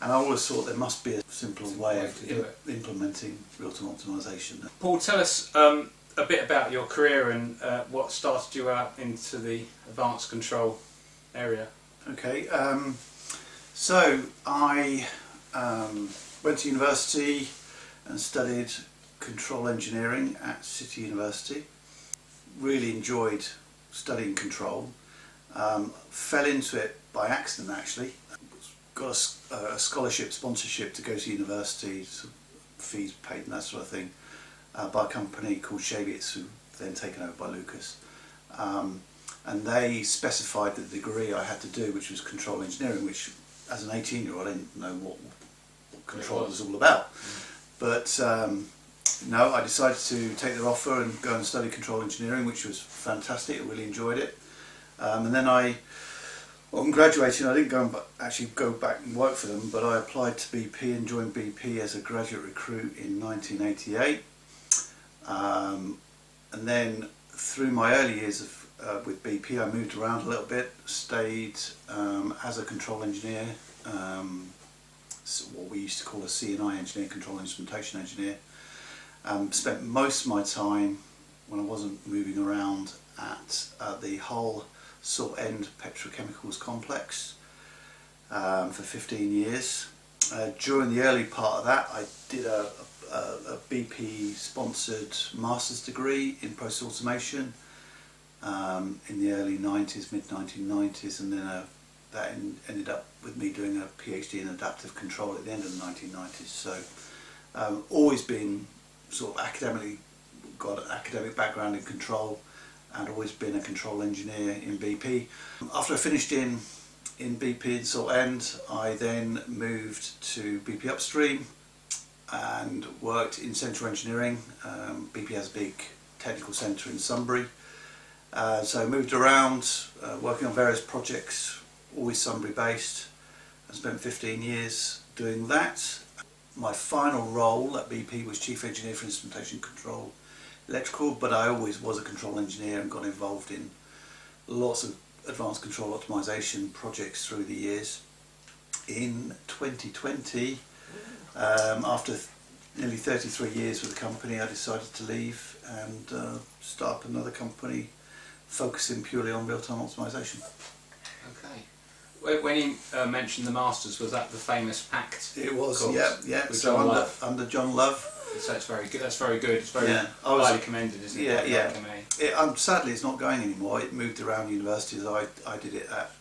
And I always thought there must be a simpler way of implementing real-time optimisation. Paul, tell us a bit about your career and what started you out into the advanced control area. Okay, so I went to university and studied control engineering at City University. Really enjoyed studying control. Fell into it by accident actually. Got a scholarship sponsorship to go to university, some fees paid and that sort of thing, by a company called Shavitz, who then taken over by Lucas. And they specified the degree I had to do, which was control engineering, which as an 18-year-old I didn't know what control was all about. But no, I decided to take their offer and go and study control engineering, which was fantastic. I really enjoyed it. And then on graduating, I didn't actually go back and work for them, but I applied to BP and joined BP as a graduate recruit in 1988. And then through my early years with BP, I moved around a little bit, stayed as a control engineer, what we used to call a C&I engineer, control instrumentation engineer. Spent most of my time, when I wasn't moving around, at the Hull Salt End Petrochemicals Complex for 15 years. During the early part of that, I did a BP sponsored master's degree in process automation in the early 90s, mid 1990s, and then that ended up with me doing a PhD in adaptive control at the end of the 1990s. So always been sort of got an academic background in control, and always been a control engineer in BP. After I finished in BP in Salt End, I then moved to BP Upstream and worked in central engineering. BP has a big technical centre in Sunbury. So I moved around, working on various projects, always Sunbury based, and spent 15 years doing that. My final role at BP was Chief Engineer for Instrumentation Control Electrical, but I always was a control engineer and got involved in lots of advanced control optimization projects through the years. In 2020, after nearly 33 years with the company, I decided to leave and start up another company focusing purely on real-time optimization. Okay. When you mentioned the Masters, was that the famous PACT? It was, course, yeah. So under John Love. So it's very good. That's very good. It's very highly commended, isn't it? Yeah. Sadly, it's not going anymore. It moved around universities. I did it at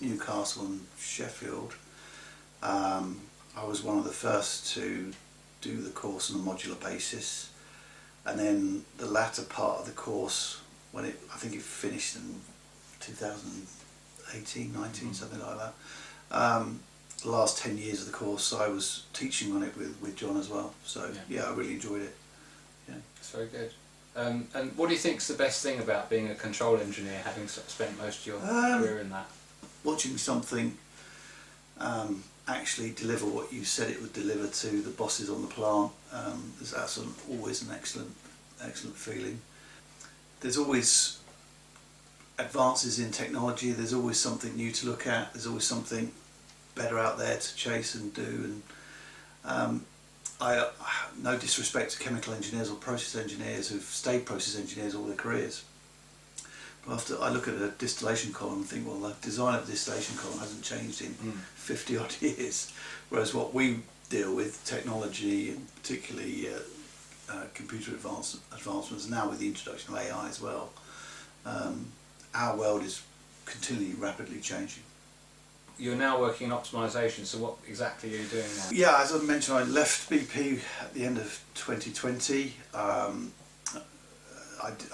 Newcastle and Sheffield. I was one of the first to do the course on a modular basis, and then the latter part of the course, I think it finished in 2018, 19, something like that. The last 10 years of the course I was teaching on it with John as well, so yeah, I really enjoyed it. Yeah, it's very good. And what do you think is the best thing about being a control engineer, having spent most of your career in that? Watching something actually deliver what you said it would deliver to the bosses on the plant, that's always an excellent feeling. There's always advances in technology, there's always something new to look at, there's always something better out there to chase and do, and no disrespect to chemical engineers or process engineers who've stayed process engineers all their careers, but after I look at a distillation column and think, well, the design of the distillation column hasn't changed in 50 odd years, whereas what we deal with, technology and particularly computer advancements now with the introduction of AI as well, our world is continually rapidly changing. You're now working in optimisation, so what exactly are you doing now? Yeah, as I mentioned, I left BP at the end of 2020. I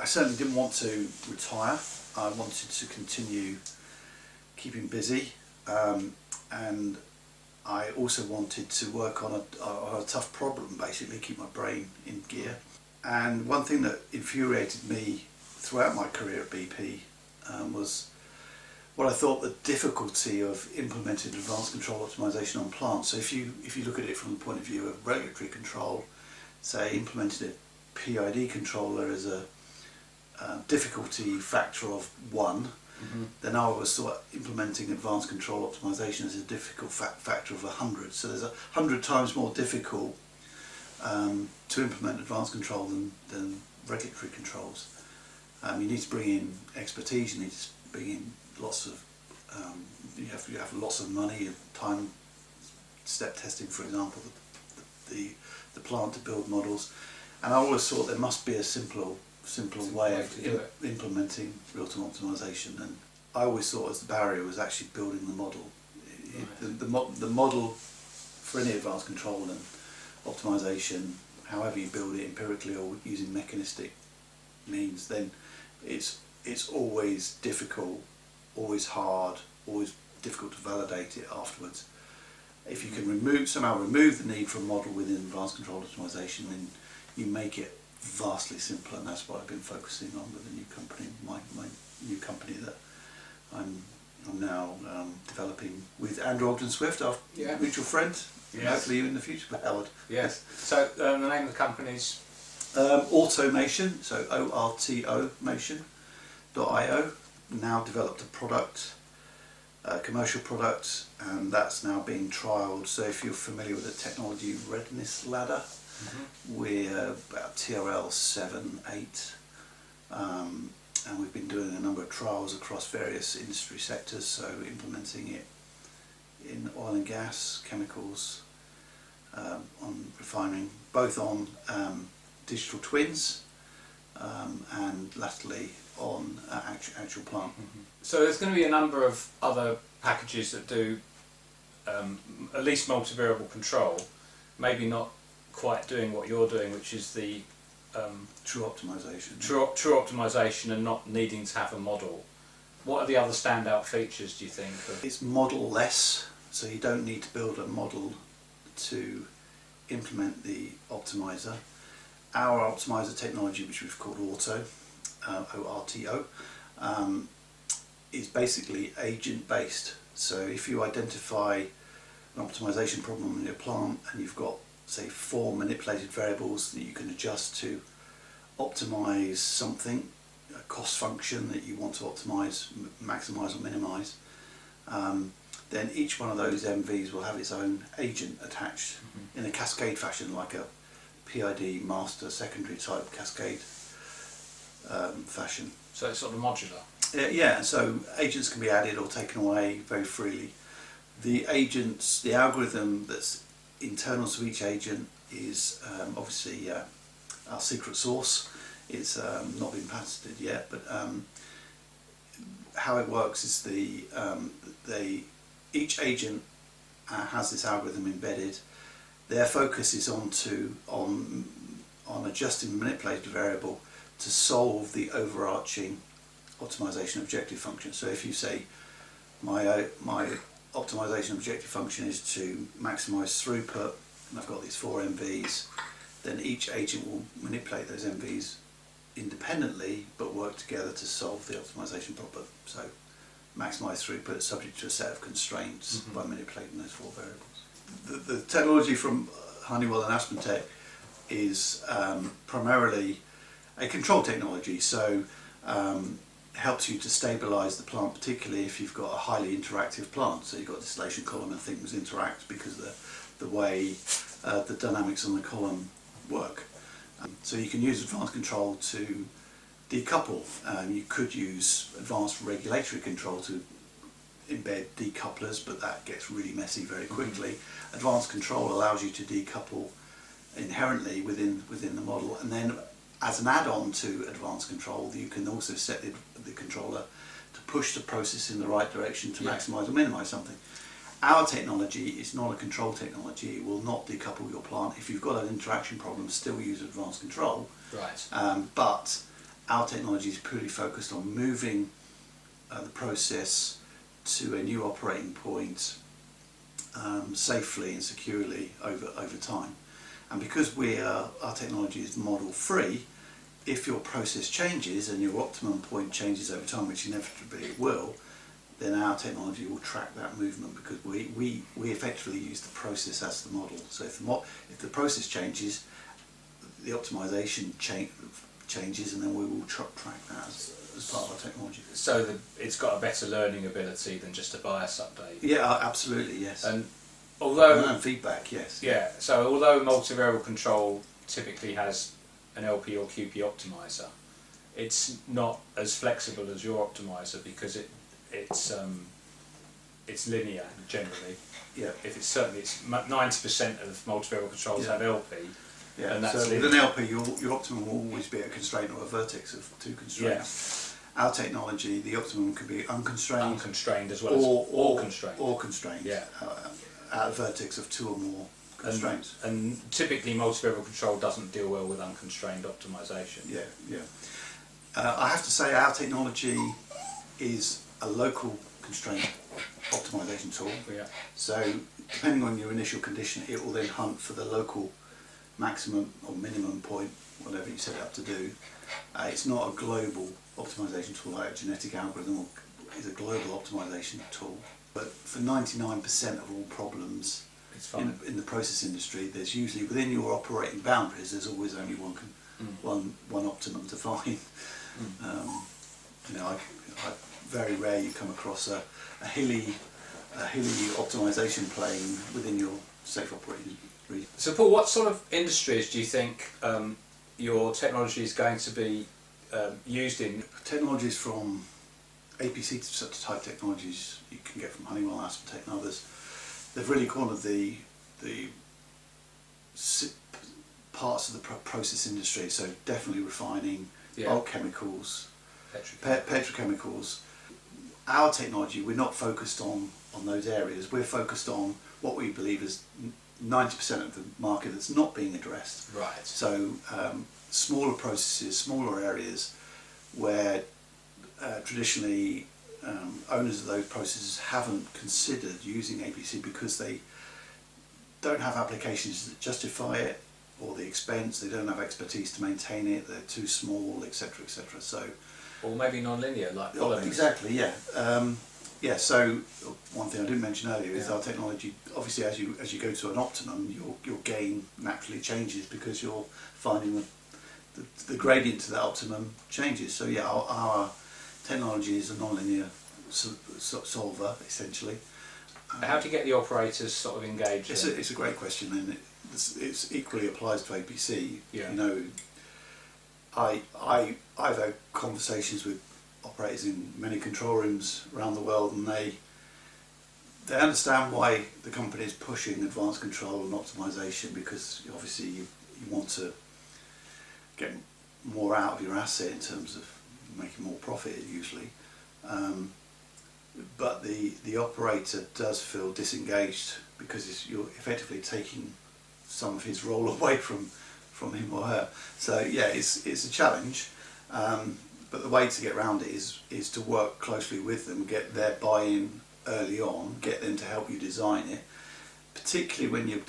certainly didn't want to retire. I wanted to continue keeping busy, and I also wanted to work on a tough problem, basically, keep my brain in gear. And one thing that infuriated me throughout my career at BP was what I thought the difficulty of implementing advanced control optimization on plants. So if you look at it from the point of view of regulatory control, say implementing a PID controller as a difficulty factor of 1, then I always thought implementing advanced control optimization is a difficult factor of 100. So there's 100 times more difficult to implement advanced control than regulatory controls. You need to bring in expertise. You need to bring in lots of you have lots of money and time. Step testing, for example, the plant to build models, and I always thought there must be a simpler way of implementing real-time optimization. And I always thought as the barrier was actually building the model. The model for any advanced control and optimization, however you build it, empirically or using mechanistic means, then it's always difficult, always hard, always difficult to validate it afterwards. If you can somehow remove the need for a model within advanced control optimization, then you make it vastly simpler, and that's what I've been focusing on with the new company, my new company that I'm now developing with Andrew Ogden-Swift, our mutual friend. Yes. Hopefully you in the future, Howard. Yes. So the name of the company's? Ortomation, so ORTO-mation.io. Now developed a product, a commercial product, and that's now being trialled. So if you're familiar with the technology readiness ladder, we're about TRL 7, 8, and we've been doing a number of trials across various industry sectors, so implementing it in oil and gas, chemicals, on refining, both on digital twins and latterly on actual plant. So there's going to be a number of other packages that do at least multivariable control, maybe not quite doing what you're doing, which is the true optimization. True optimization and not needing to have a model. What are the other standout features, do you think? It's model-less, so you don't need to build a model to implement the optimizer. Our optimizer technology, which we've called ORTO, ORTO, is basically agent-based. So if you identify an optimization problem in your plant and you've got, say, 4 manipulated variables that you can adjust to optimize something, a cost function that you want to optimize, maximize or minimize, then each one of those MVs will have its own agent attached in a cascade fashion, like a PID master secondary type cascade fashion. So it's sort of modular. Yeah, so agents can be added or taken away very freely. The algorithm that's internal to each agent is obviously our secret sauce. It's not been patented yet, but how it works is each agent has this algorithm embedded. Their focus is on adjusting the manipulated variable to solve the overarching optimization objective function. So if you say my optimization objective function is to maximize throughput, and I've got these 4 MVs, then each agent will manipulate those MVs independently but work together to solve the optimization problem. So maximize throughput subject to a set of constraints by manipulating those 4 variables. The technology from Honeywell and AspenTech is primarily a control technology, so helps you to stabilize the plant, particularly if you've got a highly interactive plant. So you've got a distillation column and things interact because of the way the dynamics on the column work. So you can use advanced control to decouple. You could use advanced regulatory control to embed decouplers, but that gets really messy very quickly. Advanced control allows you to decouple inherently within the model, and then as an add-on to advanced control, you can also set the controller to push the process in the right direction to maximize or minimize something. Our technology is not a control technology. It will not decouple your plant. If you've got an interaction problem, still use advanced control. Right. But our technology is purely focused on moving the process to a new operating point safely and securely over time. And because our technology is model free, if your process changes and your optimum point changes over time, which inevitably it will, then our technology will track that movement, because we effectively use the process as the model. So if the process changes, the optimization changes, and then we will track that as part of our technology. So it's got a better learning ability than just a BIOS update. Yeah, absolutely, yes. And although and feedback, yes. Yeah. So although multivariable control typically has an LP or QP optimizer, it's not as flexible as your optimizer because it's linear generally. Yeah. If it's 90% of multivariable controls have LP. Yeah. And that's so with an LP, your optimum will always be a constraint or a vertex of two constraints. Yeah. Our technology, the optimum can be unconstrained, as well or constrained. Or constrained. Yeah. At a vertex of two or more constraints. And typically, multivariable control doesn't deal well with unconstrained optimization. Yeah. Yeah. I have to say, our technology is a local constraint optimization tool. Yeah. So depending on your initial condition, it will then hunt for the local maximum or minimum point, whatever you set it up to do. It's not a global optimization tool like a genetic algorithm, or is a global optimization tool. But for 99% of all problems in the process industry, there's usually within your operating boundaries, there's always only one optimum to find. Very rare you come across a hilly optimization plane within your safe operating region. So Paul, what sort of industries do you think your technology is going to be used in? Technologies from APC type technologies you can get from Honeywell, AspenTech and others. They've really cornered the parts of the process industry, so definitely refining, bulk chemicals, petrochemicals. Our technology, we're not focused on those areas. We're focused on what we believe is 90% of the market that's not being addressed. Right. So smaller processes, smaller areas where traditionally owners of those processes haven't considered using APC because they don't have applications that justify it, or the expense, they don't have expertise to maintain it, they're too small, etc., etc. So, or maybe non-linear, like polymers. Exactly, yeah. So one thing I didn't mention earlier is our technology. Obviously, as you go to an optimum, your gain naturally changes because you're finding the gradient to that optimum changes. So yeah, our technology is a non-linear solver essentially. How do you get the operators sort of engaged? It's a great question, and it equally applies to APC. Yeah. You know, I've had conversations with operators in many control rooms around the world, and they understand why the company is pushing advanced control and optimization, because obviously you want to get more out of your asset in terms of making more profit usually. But the operator does feel disengaged because you're effectively taking some of his role away from him or her. So yeah, it's a challenge, but the way to get around it is to work closely with them, get their buy-in early on, get them to help you design it. Particularly when you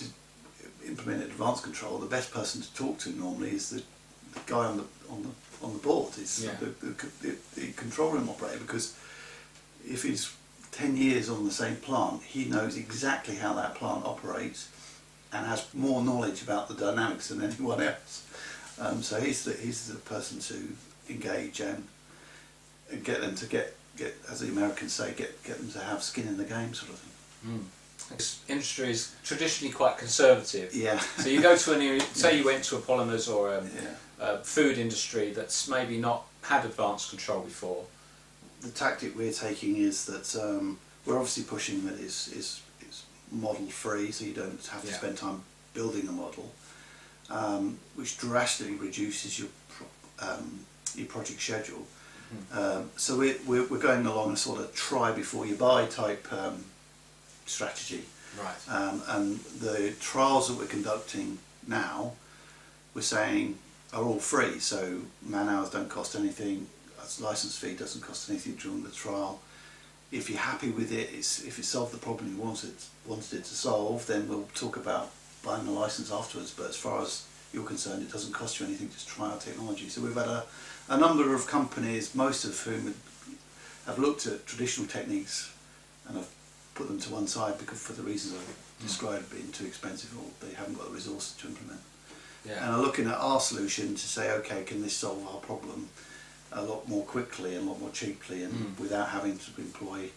implement advanced control, the best person to talk to normally is the guy on the board. It's the control room operator, because if he's 10 years on the same plant, he knows exactly how that plant operates and has more knowledge about the dynamics than anyone else. So he's the person to engage and get them to get, as the Americans say, get them to have skin in the game, sort of thing. This industry is traditionally quite conservative. Yeah. So you go to say you went to a polymers or a food industry that's maybe not had advanced control before. The tactic we're taking is that we're obviously pushing that it's model free, so you don't have to spend time building a model, which drastically reduces your project schedule. So we're going along a sort of try before you buy type strategy. Right. And the trials that we're conducting now, we're saying are all free, so man hours don't cost anything, license fee doesn't cost anything during the trial. If you're happy with it, if it solved the problem you wanted it to solve, then we'll talk about buying the license afterwards. But as far as you're concerned, it doesn't cost you anything, just try our technology. So we've had a number of companies, most of whom have looked at traditional techniques and have put them to one side because for the reasons I've described, being too expensive or they haven't got the resources to implement. Yeah. And are looking at our solution to say, okay, can this solve our problem? a lot more quickly and a lot more cheaply, and without having to employ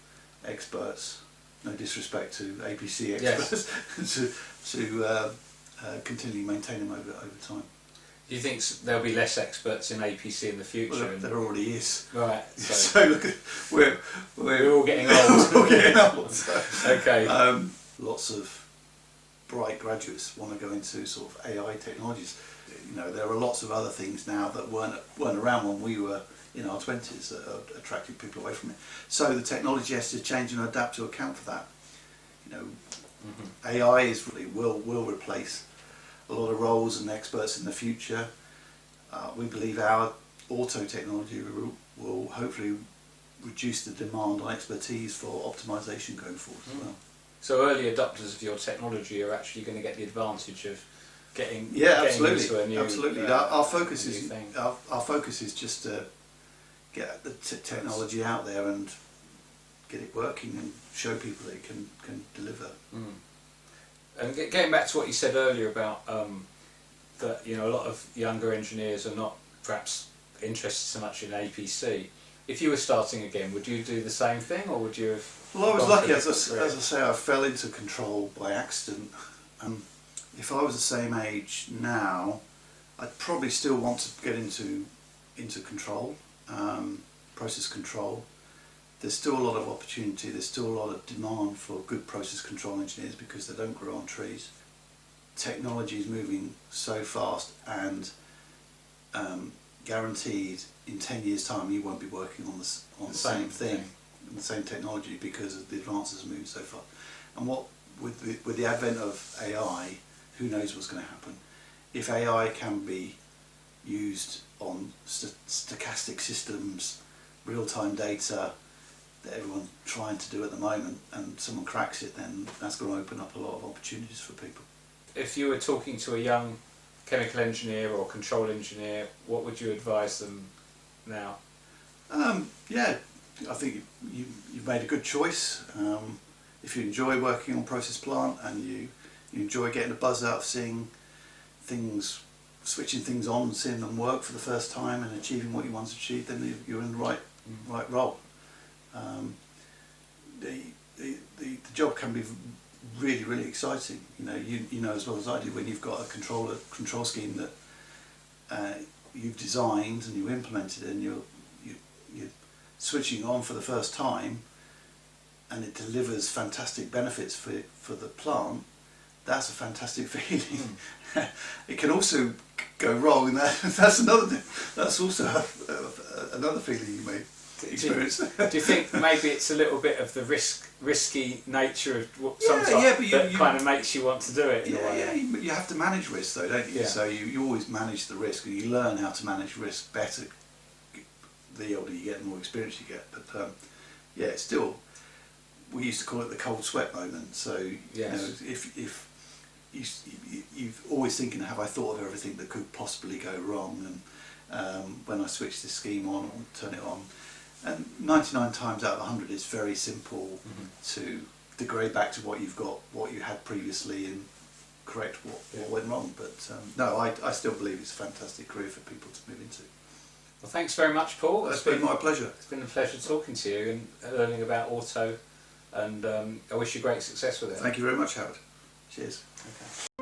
experts. No disrespect to APC experts, yes. to continually maintain them over time. Do you think there'll be less experts in APC in the future? Well, there already is. Right. So look, we're all getting old. We're all getting old. So, okay. Lots of bright graduates want to go into sort of AI technologies. You know, there are lots of other things now that weren't around when we were in our 20s that are attracting people away from it. So the technology has to change and adapt to account for that. You know, AI is really will replace a lot of roles and experts in the future. We believe our ORTO technology will hopefully reduce the demand on expertise for optimisation going forward as well. So early adopters of your technology are actually going to get the advantage of getting absolutely into a new absolutely. Our focus new is thing. our focus is just to get the technology out there and get it working and show people that it can deliver. And getting back to what you said earlier about that, you know, a lot of younger engineers are not perhaps interested so much in APC. If you were starting again, would you do the same thing, or would you have? Well, I was lucky, as I say, I fell into control by accident. If I was the same age now, I'd probably still want to get into control, process control. There's still a lot of opportunity, there's still a lot of demand for good process control engineers because they don't grow on trees. Technology is moving so fast, and guaranteed in 10 years' time you won't be working on the same thing, the same technology, because the advances are moving so far. And what with the advent of AI, who knows what's going to happen. If AI can be used on stochastic systems, real-time data that everyone's trying to do at the moment, and someone cracks it, then that's going to open up a lot of opportunities for people. If you were talking to a young chemical engineer or control engineer, what would you advise them now? Yeah, I think you've made a good choice. If you enjoy working on process plant and you enjoy getting a buzz out of seeing things, switching things on and seeing them work for the first time and achieving what you want to achieve, then you're in the right role. The job can be really, really exciting. You know, you know as well as I do, when you've got a control scheme that you've designed and you implemented, and you're switching on for the first time, and it delivers fantastic benefits for the plant. That's a fantastic feeling. It can also go wrong, and that's also another feeling you may experience. Do you think maybe it's a little bit of the risky nature of what that kind of makes you want to do it? You have to manage risk though, don't you? Yeah. So you always manage the risk, and you learn how to manage risk better the older you get, the more experience you get. But it's still, we used to call it the cold sweat moment. So you know, if you're always thinking, have I thought of everything that could possibly go wrong? And when I switch this scheme on, turn it on, and 99 times out of 100 it's very simple to degrade back to what you've got, what you had previously, and correct what went wrong. But no, I still believe it's a fantastic career for people to move into. Well, thanks very much, Paul. It's been my pleasure. It's been a pleasure talking to you and learning about ORTO, and I wish you great success with it. Thank you very much, Howard. Cheers. Okay.